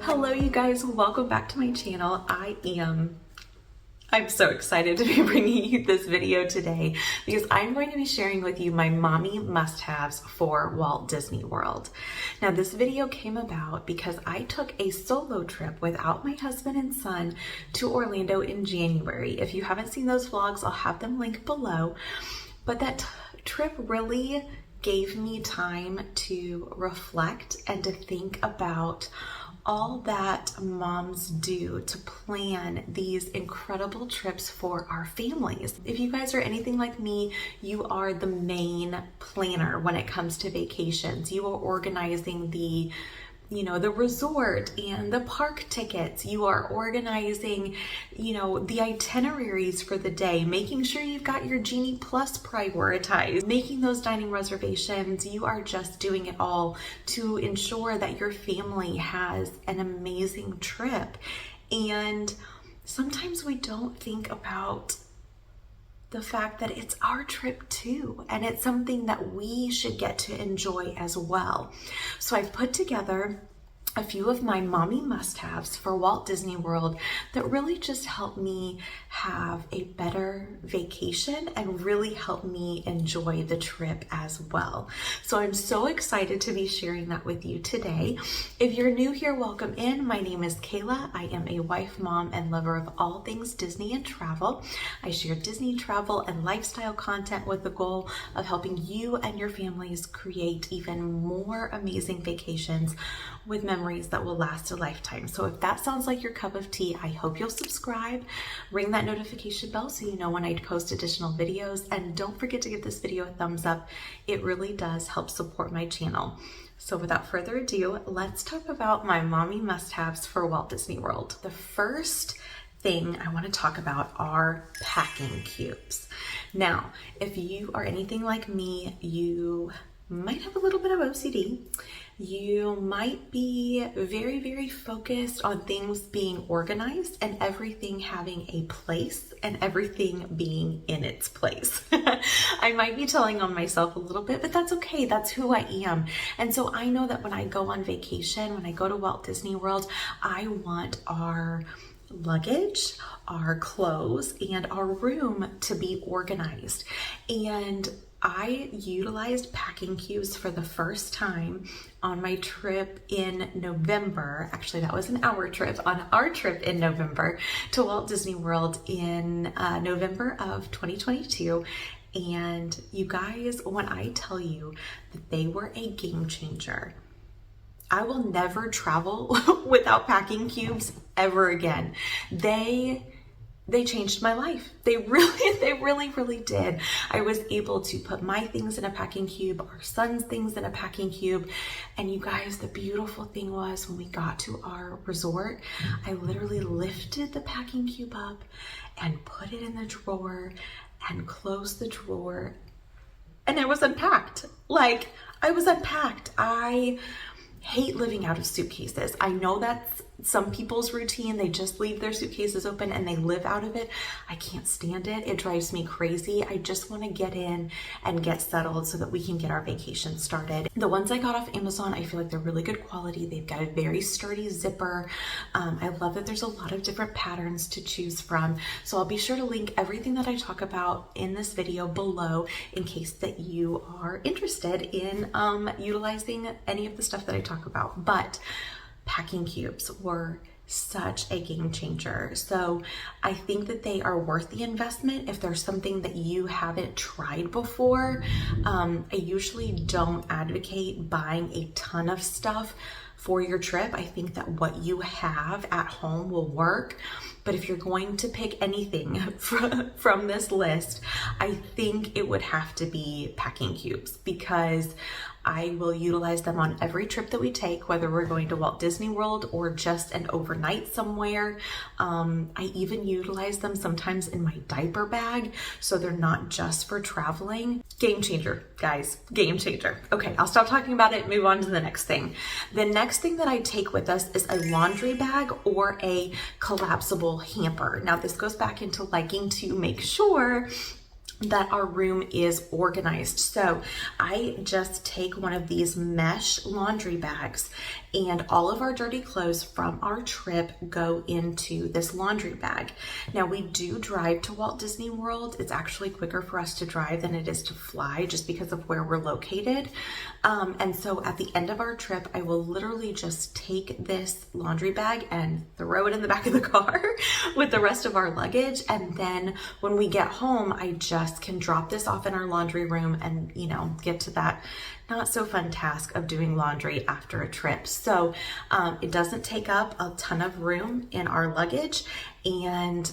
Hello you guys, welcome back to my channel. I'm so excited to be bringing you this video today because I'm going to be sharing with you my mommy must-haves for Walt Disney World. Now this video came about because I took a solo trip without my husband and son to Orlando in January. If you haven't seen those vlogs, I'll have them linked below. But that trip really gave me time to reflect and to think about all that moms do to plan these incredible trips for our families. If you guys are anything like me, you are the main planner when it comes to vacations. You are organizing the resort and the park tickets. You are organizing, the itineraries for the day, making sure you've got your Genie Plus prioritized, making those dining reservations. You are just doing it all to ensure that your family has an amazing trip. And sometimes we don't think about the fact that it's our trip too, and it's something that we should get to enjoy as well. So I've put together a few of my mommy must-haves for Walt Disney World that really just help me have a better vacation and really help me enjoy the trip as well. So I'm so excited to be sharing that with you today. If you're new here, welcome in. My name is Kayla. I am a wife, mom, and lover of all things Disney and travel. I share Disney travel and lifestyle content with the goal of helping you and your families create even more amazing vacations with memories that will last a lifetime. So if that sounds like your cup of tea, I hope you'll subscribe, ring that notification bell so you know when I post additional videos, and don't forget to give this video a thumbs up. It really does help support my channel. So without further ado, let's talk about my mommy must-haves for Walt Disney World. The first thing I want to talk about are packing cubes. Now, if you are anything like me, you might have a little bit of OCD. You might be very, very focused on things being organized and everything having a place and everything being in its place. I might be telling on myself a little bit, but that's okay. That's who I am. And so I know that when I go on vacation, when I go to Walt Disney World, I want our luggage, our clothes, and our room to be organized. And I utilized packing cubes for the first time on my trip in November. Actually, that was on our trip in November to Walt Disney World in November of 2022. And you guys, when I tell you that they were a game changer, I will never travel without packing cubes ever again. They changed my life. They really did. I was able to put my things in a packing cube, our son's things in a packing cube. And you guys, the beautiful thing was when we got to our resort, I literally lifted the packing cube up and put it in the drawer and closed the drawer, and it was unpacked. Like, I was unpacked. I hate living out of suitcases. I know that's some people's routine. They just leave their suitcases open and they live out of it. I can't stand it. It drives me crazy. I just want to get in and get settled so that we can get our vacation started. The ones I got off Amazon, I feel like they're really good quality. They've got a very sturdy zipper. I love that there's a lot of different patterns to choose from. So I'll be sure to link everything that I talk about in this video below in case that you are interested in utilizing any of the stuff that I talk about. But packing cubes were such a game changer. So I think that they are worth the investment if there's something that you haven't tried before. I usually don't advocate buying a ton of stuff for your trip. I think that what you have at home will work. But if you're going to pick anything from this list, I think it would have to be packing cubes, because I will utilize them on every trip that we take, whether we're going to Walt Disney World or just an overnight somewhere. I even utilize them sometimes in my diaper bag, so they're not just for traveling. Game changer, guys, game changer. Okay, I'll stop talking about it, move on to the next thing. The next thing that I take with us is a laundry bag or a collapsible hamper. Now this goes back into liking to make sure that our room is organized. So I just take one of these mesh laundry bags, and all of our dirty clothes from our trip go into this laundry bag. Now we do drive to Walt Disney World. It's actually quicker for us to drive than it is to fly, just because of where we're located. And so at the end of our trip, I will literally just take this laundry bag and throw it in the back of the car with the rest of our luggage. And then when we get home, I just can drop this off in our laundry room and, you know, get to that not so fun task of doing laundry after a trip. So it doesn't take up a ton of room in our luggage, and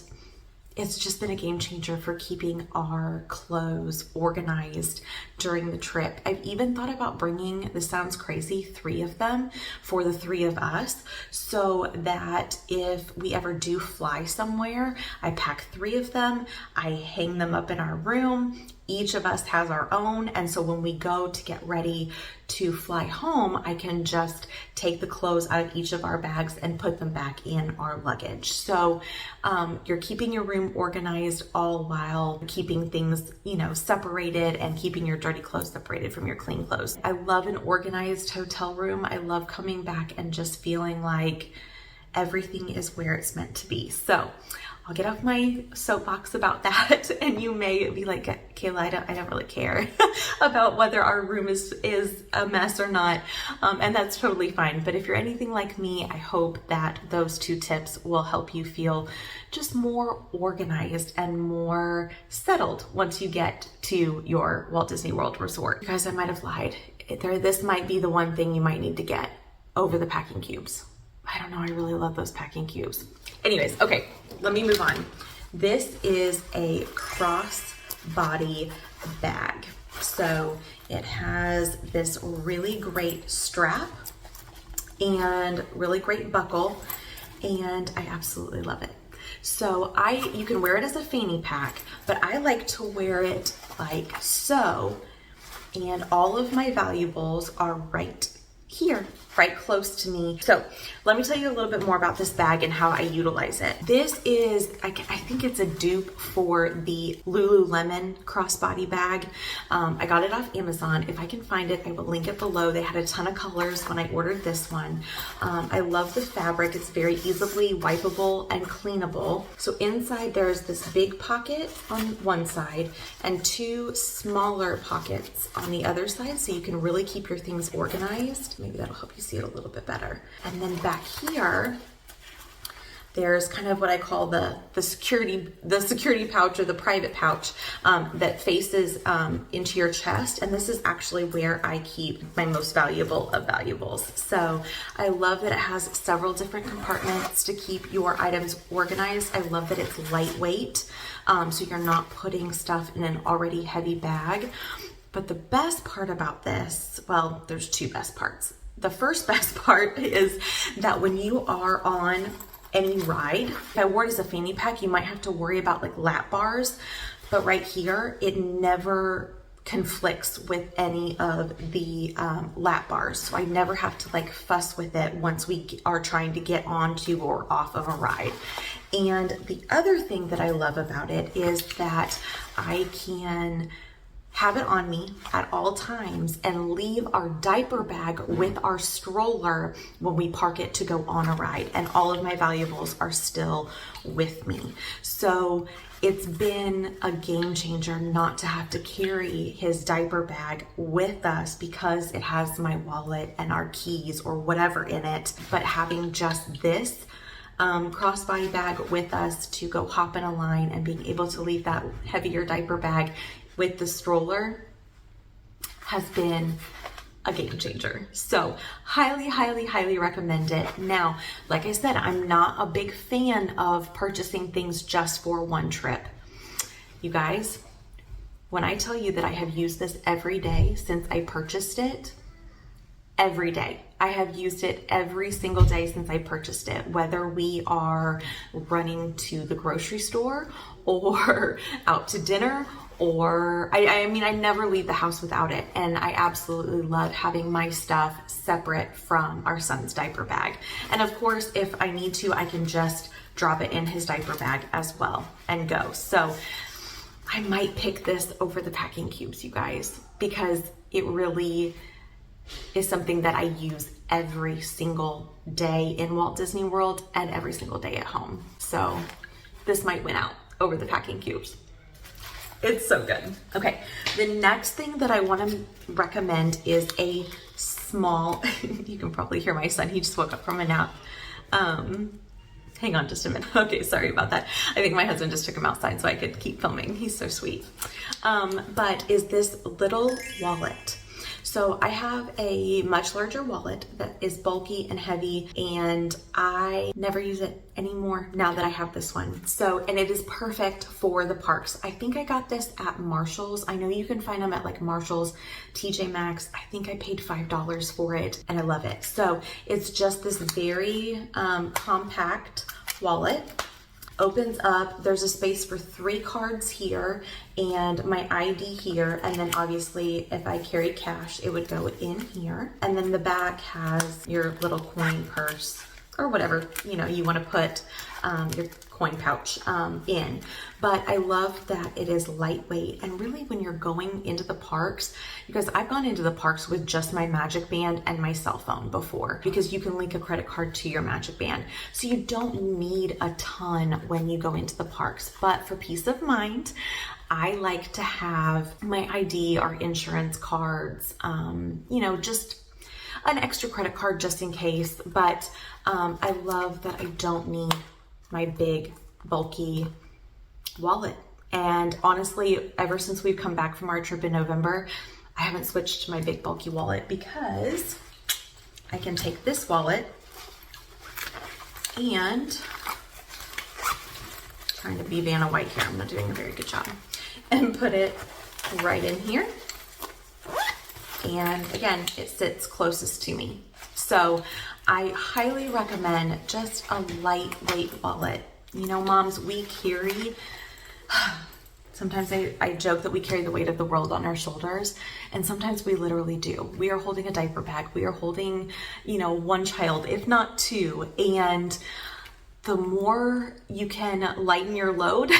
it's just been a game changer for keeping our clothes organized during the trip. I've even thought about bringing, this sounds crazy, 3 of them for the 3 of us, so that if we ever do fly somewhere, I pack 3 of them, I hang them up in our room. Each of us has our own, and so when we go to get ready to fly home, I can just take the clothes out of each of our bags and put them back in our luggage. So you're keeping your room organized all while keeping things, you know, separated, and keeping your dirty clothes separated from your clean clothes. I love an organized hotel room. I love coming back and just feeling like everything is where it's meant to be. So I'll get off my soapbox about that, and you may be like, Kayla, I don't really care about whether our room is a mess or not, and that's totally fine. But if you're anything like me, I hope that those 2 tips will help you feel just more organized and more settled once you get to your Walt Disney World resort. You guys, I might have lied. This might be the one thing you might need to get over the packing cubes. I don't know, I really love those packing cubes. Anyways, okay, let me move on. This is a crossbody bag. So it has this really great strap and really great buckle, and I absolutely love it. So you can wear it as a fanny pack, but I like to wear it like so, and all of my valuables are right here, right close to me. So let me tell you a little bit more about this bag and how I utilize it. This is, I think it's a dupe for the Lululemon crossbody bag. I got it off Amazon. If I can find it, I will link it below. They had a ton of colors when I ordered this one. I love the fabric. It's very easily wipeable and cleanable. So inside there's this big pocket on one side and 2 smaller pockets on the other side, so you can really keep your things organized. Maybe that'll help you see it a little bit better. And then back here, there's kind of what I call the security pouch, or the private pouch that faces into your chest. And this is actually where I keep my most valuable of valuables. So I love that it has several different compartments to keep your items organized. I love that it's lightweight, so you're not putting stuff in an already heavy bag. But the best part about this, well, there's 2 best parts. The first best part is that when you are on any ride, if I wore it as a fanny pack, you might have to worry about like lap bars, but right here, it never conflicts with any of the lap bars. So I never have to like fuss with it once we are trying to get onto or off of a ride. And the other thing that I love about it is that I can have it on me at all times and leave our diaper bag with our stroller when we park it to go on a ride, and all of my valuables are still with me. So it's been a game changer not to have to carry his diaper bag with us because it has my wallet and our keys or whatever in it, but having just this crossbody bag with us to go hop in a line and being able to leave that heavier diaper bag with the stroller has been a game changer. So highly, highly, highly recommend it. Now, like I said, I'm not a big fan of purchasing things just for one trip. You guys, when I tell you that I have used this every day since I purchased it, every day. I have used it every single day since I purchased it, whether we are running to the grocery store or out to dinner, or I mean, I never leave the house without it. And I absolutely love having my stuff separate from our son's diaper bag. And of course, if I need to, I can just drop it in his diaper bag as well and go. So I might pick this over the packing cubes, you guys, because it really is something that I use every single day in Walt Disney World and every single day at home. So this might win out over the packing cubes. It's so good. Okay, the next thing that I want to recommend is a small, you can probably hear my son, he just woke up from a nap. Hang on just a minute. Okay, sorry about that. I think my husband just took him outside so I could keep filming. He's so sweet. But is this little wallet. So I have a much larger wallet that is bulky and heavy, and I never use it anymore now that I have this one. So, and it is perfect for the parks. I think I got this at Marshall's. I know you can find them at like Marshall's, TJ Maxx. I think I paid $5 for it and I love it. So it's just this very compact wallet. Opens up, there's a space for 3 cards here and my ID here, and then obviously if I carried cash it would go in here, and then the back has your little coin purse or whatever you want to put your coin pouch in. But I love that it is lightweight, and really when you're going into the parks, because I've gone into the parks with just my Magic Band and my cell phone before, because you can link a credit card to your Magic Band, so you don't need a ton when you go into the parks. But for peace of mind, I like to have my ID or insurance cards, just an extra credit card just in case. But I love that I don't need my big bulky wallet. And honestly, ever since we've come back from our trip in November, I haven't switched to my big bulky wallet, because I can take this wallet and, trying to be Vanna White here, I'm not doing a very good job, and put it right in here. And again, it sits closest to me. So I highly recommend just a lightweight wallet. Moms, we carry, sometimes I joke that we carry the weight of the world on our shoulders, and sometimes we literally do. We are holding a diaper bag. We are holding, one child, if not 2, and the more you can lighten your load,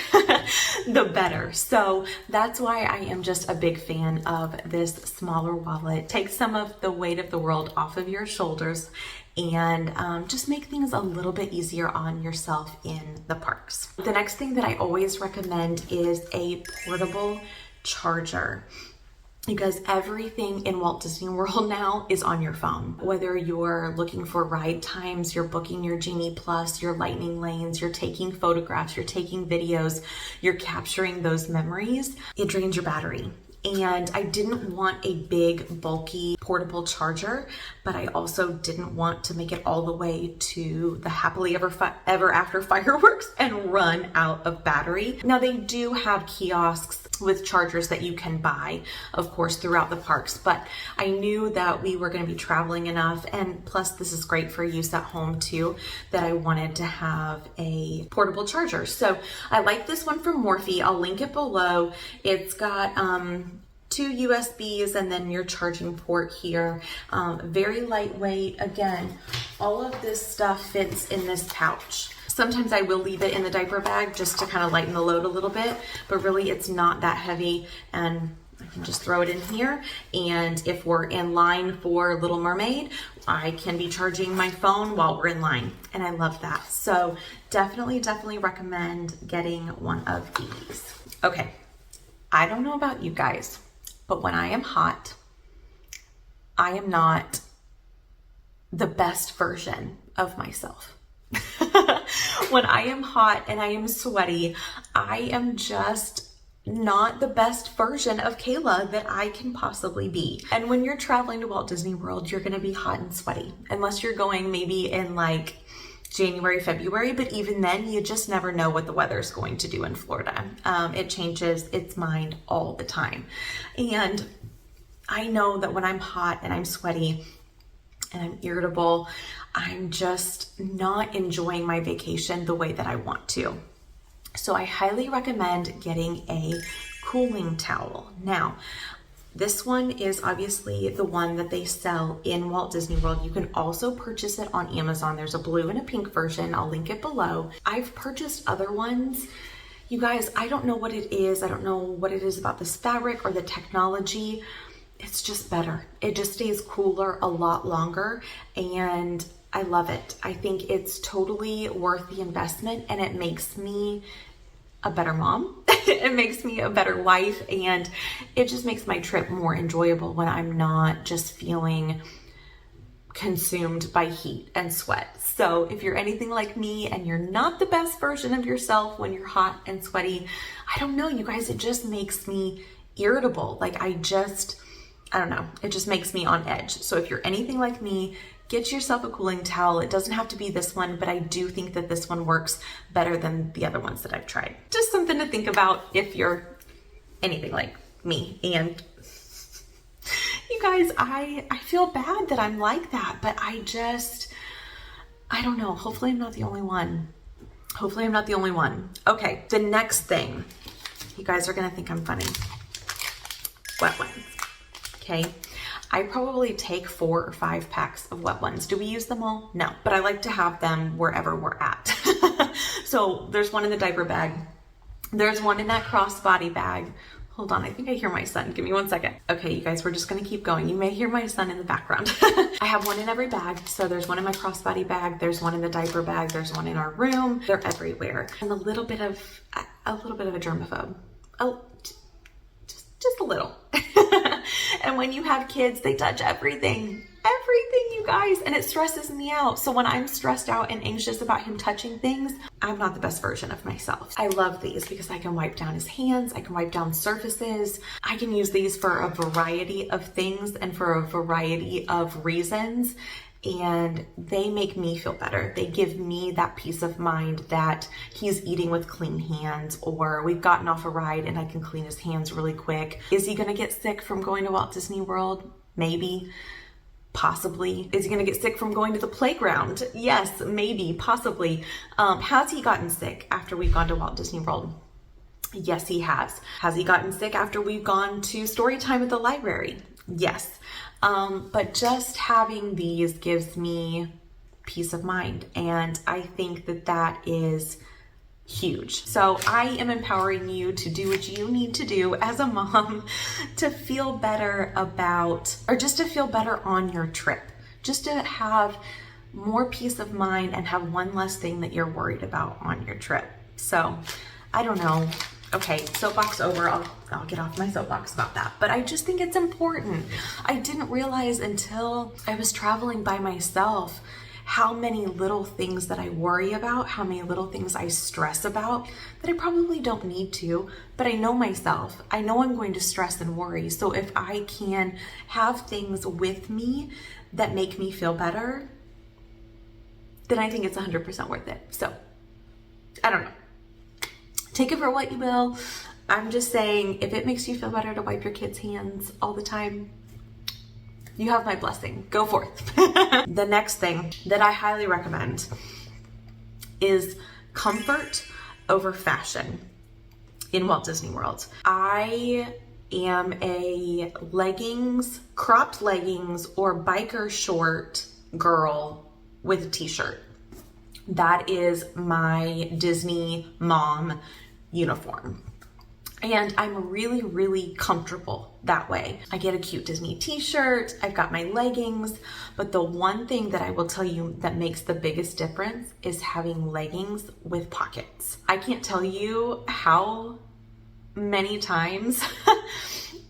the better. So that's why I am just a big fan of this smaller wallet. Take some of the weight of the world off of your shoulders and just make things a little bit easier on yourself in the parks. The next thing that I always recommend is a portable charger. Because everything in Walt Disney World now is on your phone. Whether you're looking for ride times, you're booking your Genie Plus, your lightning lanes, you're taking photographs, you're taking videos, you're capturing those memories, it drains your battery. And I didn't want a big, bulky, portable charger, but I also didn't want to make it all the way to the happily ever after fireworks and run out of battery. Now, they do have kiosks with chargers that you can buy, of course, throughout the parks, but I knew that we were going to be traveling enough, and plus this is great for use at home too, that I wanted to have a portable charger. So I like this one from Morphe. I'll link it below. It's got 2 USBs and then your charging port here. Very lightweight. Again, all of this stuff fits in this pouch. Sometimes I will leave it in the diaper bag just to kind of lighten the load a little bit, but really it's not that heavy, and I can just throw it in here. And if we're in line for Little Mermaid, I can be charging my phone while we're in line, and I love that. So definitely recommend getting one of these. Okay, I don't know about you guys, but when I am hot, I am not the best version of myself. When I am hot and I am sweaty, I am just not the best version of Kayla that I can possibly be. And when you're traveling to Walt Disney World, you're gonna be hot and sweaty, unless you're going maybe in like January, February, but even then, you just never know what the weather is going to do in Florida. It changes its mind all the time. And I know that when I'm hot and I'm sweaty and I'm irritable, I'm just not enjoying my vacation the way that I want to. So I highly recommend getting a cooling towel. Now, this one is obviously the one that they sell in Walt Disney World. You can also purchase it on Amazon. There's a blue and a pink version. I'll link it below. I've purchased other ones You guys, I don't know what it is. I don't know what it is about this fabric or the technology. It's just better. It just stays cooler a lot longer, and I love it. I think it's totally worth the investment, and it makes me a better mom. It makes me a better wife, and it just makes my trip more enjoyable when I'm not just feeling consumed by heat and sweat. So if you're anything like me and you're not the best version of yourself when you're hot and sweaty, I don't know, you guys, it just makes me irritable. Like I don't know, it just makes me on edge. So if you're anything like me, get yourself a cooling towel. It doesn't have to be this one, but I do think that this one works better than the other ones that I've tried. Just something to think about if you're anything like me. And you guys, I feel bad that I'm like that, but I don't know. Hopefully I'm not the only one. Hopefully I'm not the only one. Okay, the next thing, you guys are gonna think I'm funny. Wet ones, okay? I probably take 4 or 5 packs of wet ones. Do we use them all? No, but I like to have them wherever we're at. So there's one in the diaper bag. There's one in that crossbody bag. Hold on, I think I hear my son. Give me 1 second. Okay, you guys, we're just gonna keep going. You may hear my son in the background. I have one in every bag. So there's one in my crossbody bag. There's one in the diaper bag. There's one in our room. They're everywhere. And a little bit of a germaphobe. Oh, just a little. And when you have kids, they touch everything, you guys, and it stresses me out. So when I'm stressed out and anxious about him touching things, I'm not the best version of myself. I love these because I can wipe down his hands, I can wipe down surfaces. I can use these for a variety of things and for a variety of reasons. And they make me feel better. They give me that peace of mind that he's eating with clean hands, or we've gotten off a ride and I can clean his hands really quick. Is he gonna get sick from going to Walt Disney World? Maybe, possibly. Is he gonna get sick from going to the playground? Yes, maybe, possibly. Has he gotten sick after we've gone to Walt Disney World? Yes, he has. Has he gotten sick after we've gone to story time at the library? Yes. But just having these gives me peace of mind. And I think that that is huge. So I am empowering you to do what you need to do as a mom to feel better about, or just to feel better on your trip, just to have more peace of mind and have one less thing that you're worried about on your trip. So I don't know. Okay, soapbox over. I'll get off my soapbox about that. But I just think it's important. I didn't realize until I was traveling by myself how many little things that I worry about, how many little things I stress about that I probably don't need to, but I know myself. I know I'm going to stress and worry. So if I can have things with me that make me feel better, then I think it's 100% worth it. So I don't know. Take it for what you will. I'm just saying, if it makes you feel better to wipe your kids' hands all the time, you have my blessing. Go forth. The next thing that I highly recommend is comfort over fashion in Walt Disney World. I am a leggings, cropped leggings, or biker short girl with a t-shirt. That is my Disney mom uniform. And I'm really, really comfortable that way. I get a cute Disney t-shirt, I've got my leggings, but the one thing that I will tell you that makes the biggest difference is having leggings with pockets. I can't tell you how many times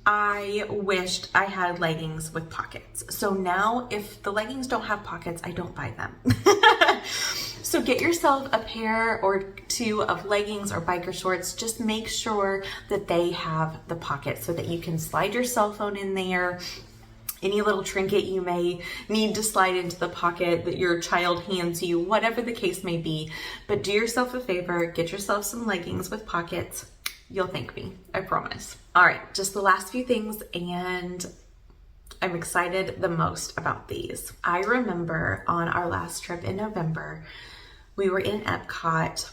I wished I had leggings with pockets. So now if the leggings don't have pockets, I don't buy them. So get yourself a pair or two of leggings or biker shorts. Just make sure that they have the pockets so that you can slide your cell phone in there. Any little trinket you may need to slide into the pocket that your child hands you, whatever the case may be. But do yourself a favor, get yourself some leggings with pockets. You'll thank me, I promise. All right, just the last few things, and I'm excited the most about these. I remember on our last trip in November, we were in Epcot.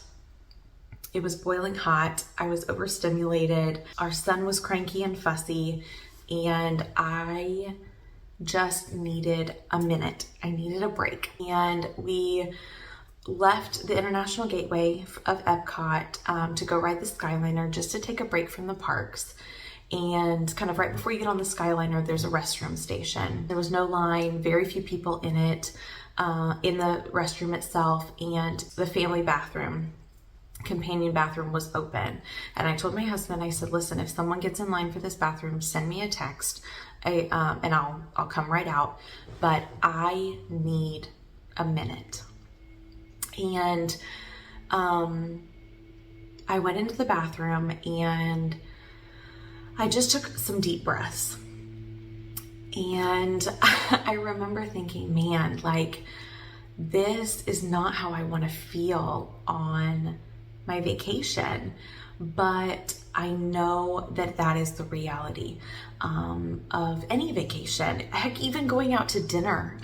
It was boiling hot. I was overstimulated. Our son was cranky and fussy, and I just needed a minute. I needed a break. And we left the International Gateway of Epcot to go ride the Skyliner just to take a break from the parks. And kind of right before you get on the Skyliner, there's a restroom station. There was no line, very few people in it, in the restroom itself, and the family bathroom, companion bathroom, was open. And I told my husband, I said, listen, if someone gets in line for this bathroom, send me a text, and I'll come right out, but I need a minute. And I went into the bathroom and I just took some deep breaths. And I remember thinking, man, like, this is not how I want to feel on my vacation. But I know that that is the reality of any vacation. Heck, even going out to dinner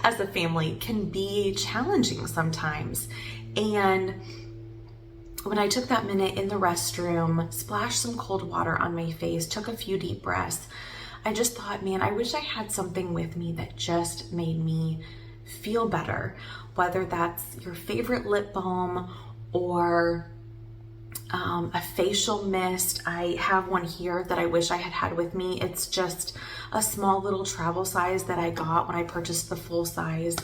as a family can be challenging sometimes. And when I took that minute in the restroom, splashed some cold water on my face, took a few deep breaths, I just thought, man, I wish I had something with me that just made me feel better. Whether that's your favorite lip balm or a facial mist. I have one here that I wish I had with me. It's just a small little travel size that I got when I purchased the full size.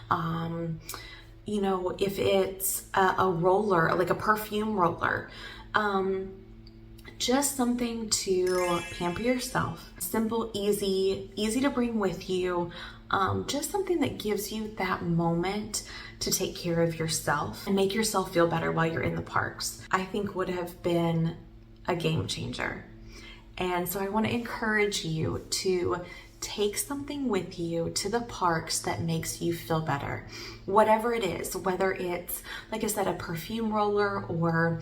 You know, if it's a roller, like a perfume roller, just something to pamper yourself. Simple, easy to bring with you. Just something that gives you that moment to take care of yourself and make yourself feel better while you're in the parks, I think would have been a game changer. And so I want to encourage you to take something with you to the parks that makes you feel better. Whatever it is, whether it's, like I said, a perfume roller or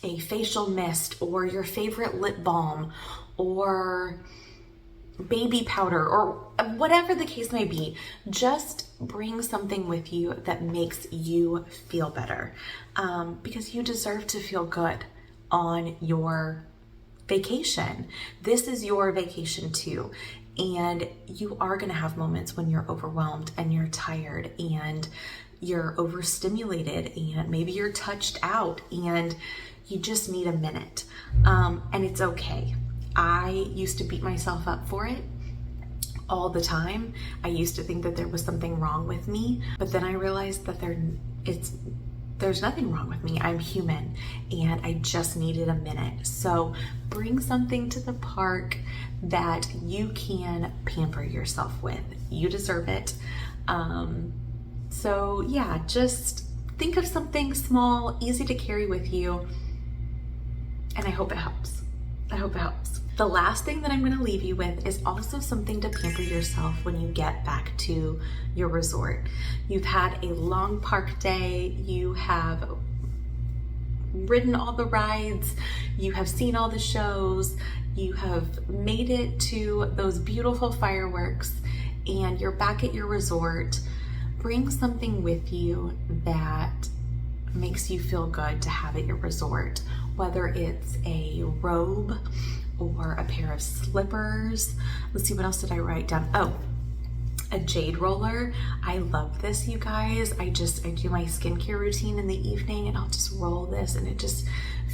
a facial mist or your favorite lip balm or baby powder or whatever the case may be, just bring something with you that makes you feel better, because you deserve to feel good on your vacation. This is your vacation too. And you are going to have moments when you're overwhelmed and you're tired and you're overstimulated and maybe you're touched out and you just need a minute. And it's okay. I used to beat myself up for it all the time. I used to think that there was something wrong with me, but then I realized that there's nothing wrong with me. I'm human and I just needed a minute. So bring something to the park that you can pamper yourself with. You deserve it. So yeah, just think of something small, easy to carry with you, and I hope it helps. I hope it helps. The last thing that I'm going to leave you with is also something to pamper yourself when you get back to your resort. You've had a long park day, you have ridden all the rides, you have seen all the shows, you have made it to those beautiful fireworks, and you're back at your resort. Bring something with you that makes you feel good to have at your resort, whether it's a robe or a pair of slippers. Let's see, what else did I write down? Oh, a jade roller. I love this, you guys. I do my skincare routine in the evening and I'll just roll this and it just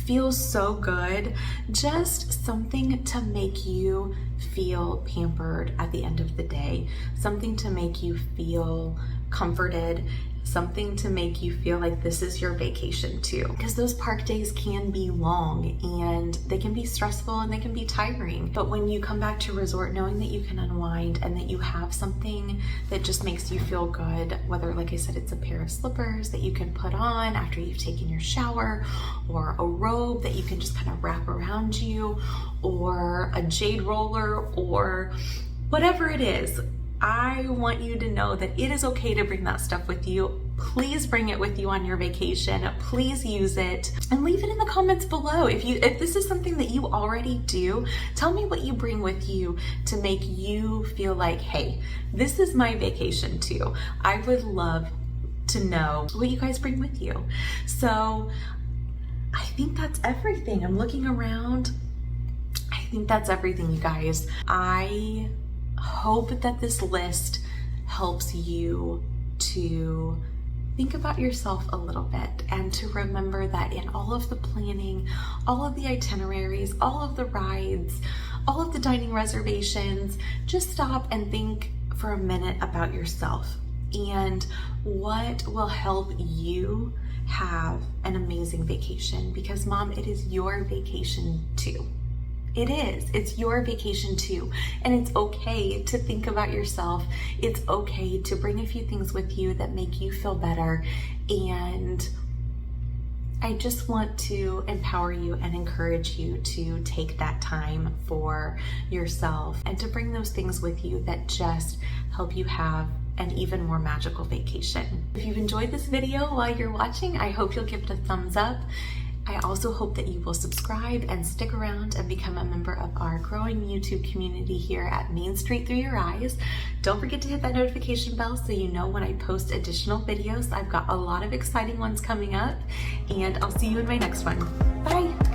feels so good. Just something to make you feel pampered at the end of the day. Something to make you feel comforted. Something to make you feel like this is your vacation too. Because those park days can be long and they can be stressful and they can be tiring. But when you come back to resort, knowing that you can unwind and that you have something that just makes you feel good, whether, like I said, it's a pair of slippers that you can put on after you've taken your shower, or a robe that you can just kind of wrap around you, or a jade roller, or whatever it is. I want you to know that it is okay to bring that stuff with you. Please bring it with you on your vacation. Please use it and leave it in the comments below. If this is something that you already do, tell me what you bring with you to make you feel like, hey, this is my vacation too. I would love to know what you guys bring with you. So I think that's everything. I'm looking around. I think that's everything, you guys. I hope that this list helps you to think about yourself a little bit, and to remember that in all of the planning, all of the itineraries, all of the rides, all of the dining reservations, just stop and think for a minute about yourself and what will help you have an amazing vacation. Because Mom, it is your vacation too. It is. It's your vacation too. And it's okay to think about yourself. It's okay to bring a few things with you that make you feel better. And I just want to empower you and encourage you to take that time for yourself and to bring those things with you that just help you have an even more magical vacation. If you've enjoyed this video while you're watching, I hope you'll give it a thumbs up. I also hope that you will subscribe and stick around and become a member of our growing YouTube community here at Main Street Through Your Eyes. Don't forget to hit that notification bell so you know when I post additional videos. I've got a lot of exciting ones coming up, and I'll see you in my next one. Bye!